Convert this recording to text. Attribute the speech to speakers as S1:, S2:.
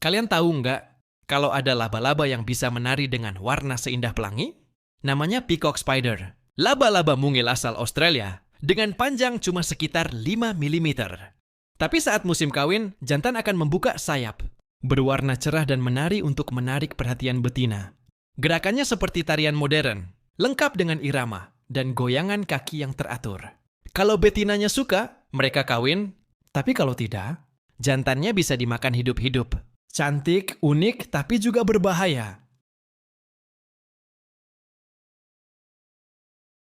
S1: Kalian tahu nggak kalau ada laba-laba yang bisa menari dengan warna seindah pelangi? Namanya peacock spider. Laba-laba mungil asal Australia dengan panjang cuma sekitar 5 mm. Tapi saat musim kawin, jantan akan membuka sayap, berwarna cerah dan menari untuk menarik perhatian betina. Gerakannya seperti tarian modern, lengkap dengan irama dan goyangan kaki yang teratur. Kalau betinanya suka, mereka kawin. Tapi kalau tidak, jantannya bisa dimakan hidup-hidup. Cantik, unik, tapi juga berbahaya.